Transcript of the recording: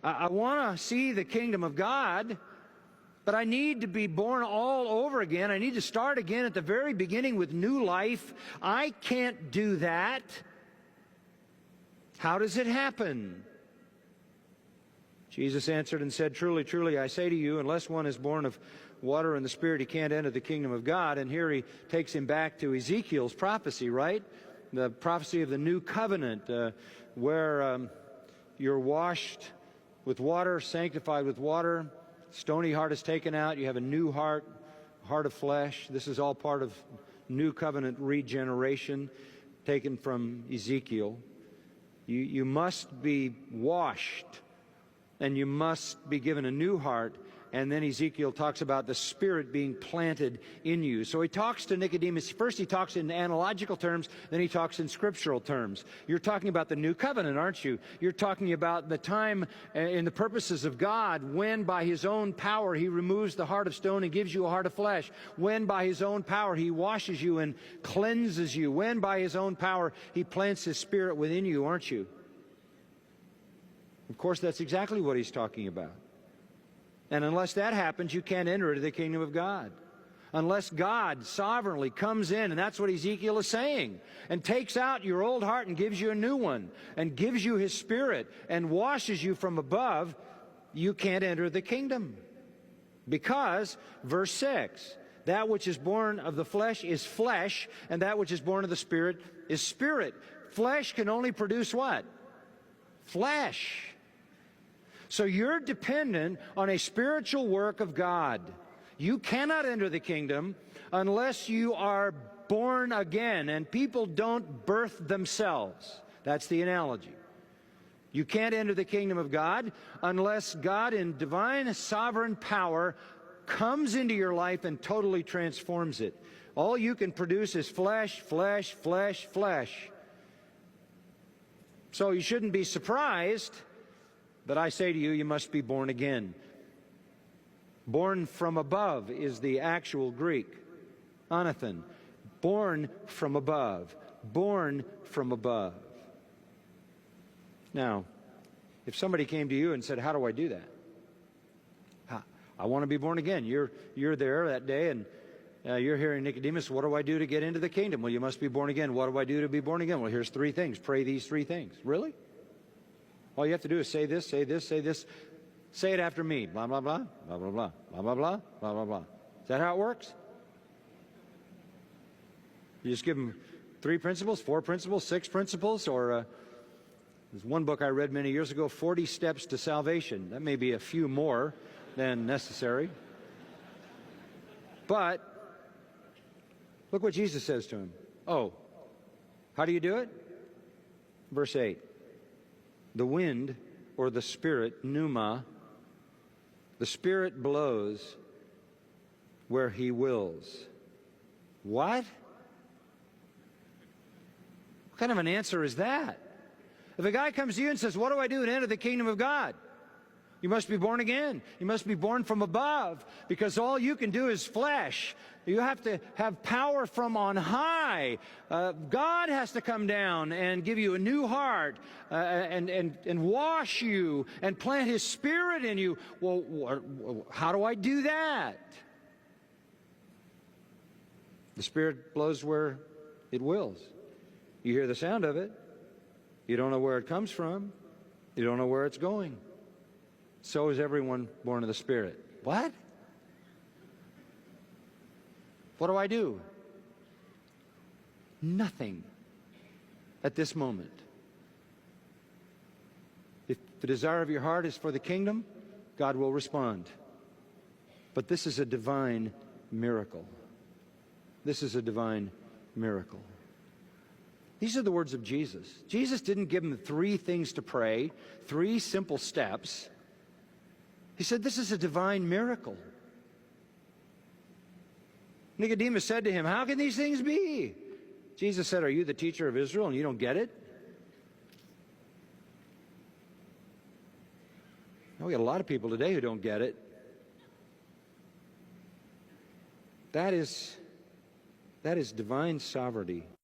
I want to see the kingdom of God, but I need to be born all over again. I need to start again at the very beginning with new life. I can't do that. How does it happen? Jesus answered and said, "Truly, truly, I say to you, unless one is born of water and the Spirit, he can't enter the kingdom of God." And here he takes him back to Ezekiel's prophecy, right? The prophecy of the new covenant, where you're washed with water, sanctified with water. Stony heart is taken out. You have a new heart, heart of flesh. This is all part of new covenant regeneration taken from Ezekiel. You must be washed, and you must be given a new heart. And then Ezekiel talks about the Spirit being planted in you. So he talks to Nicodemus. First he talks in analogical terms, then he talks in scriptural terms. You're talking about the new covenant, aren't you? You're talking about the time in the purposes of God when by His own power He removes the heart of stone and gives you a heart of flesh. When by His own power He washes you and cleanses you. When by His own power He plants His Spirit within you, aren't you? Of course, that's exactly what He's talking about. And unless that happens, you can't enter into the kingdom of God. Unless God sovereignly comes in, and that's what Ezekiel is saying, and takes out your old heart and gives you a new one, and gives you His Spirit, and washes you from above, you can't enter the kingdom. Because, verse 6, that which is born of the flesh is flesh, and that which is born of the Spirit is spirit. Flesh can only produce what? Flesh. So you're dependent on a spiritual work of God. You cannot enter the kingdom unless you are born again, and people don't birth themselves. That's the analogy. You can't enter the kingdom of God unless God in divine sovereign power comes into your life and totally transforms it. All you can produce is flesh, flesh, flesh, flesh. So you shouldn't be surprised that I say to you, you must be born again. Born from above is the actual Greek. Anathen. Born from above. Born from above. Now, if somebody came to you and said, how do I do that? I want to be born again. You're there that day and you're hearing Nicodemus, what do I do to get into the kingdom? Well, you must be born again. What do I do to be born again? Well, here's 3 things. Pray these 3 things. Really? All you have to do is say this, say this, say this. Say it after me. Blah, blah, blah, blah, blah, blah, blah, blah, blah, blah, blah, blah. Is that how it works? You just give them 3 principles, 4 principles, 6 principles, or there's one book I read many years ago, 40 Steps to Salvation. That may be a few more than necessary. But look what Jesus says to him. Oh, how do you do it? Verse 8. The wind, or the Spirit, pneuma, the Spirit blows where He wills. What? What kind of an answer is that? If a guy comes to you and says, what do I do to enter the kingdom of God? You must be born again. You must be born from above, because all you can do is flesh. You have to have power from on high. God has to come down and give you a new heart and wash you and plant His Spirit in you. Well, how do I do that? The Spirit blows where it wills. You hear the sound of it. You don't know where it comes from. You don't know where it's going. So is everyone born of the Spirit. What? What do I do? Nothing at this moment. If the desire of your heart is for the kingdom, God will respond. But this is a divine miracle. This is a divine miracle. These are the words of Jesus. Jesus didn't give them 3 things to pray, 3 simple steps. He said, this is a divine miracle. Nicodemus said to him, how can these things be? Jesus said, are you the teacher of Israel and you don't get it? Now, we got a lot of people today who don't get it. That is divine sovereignty.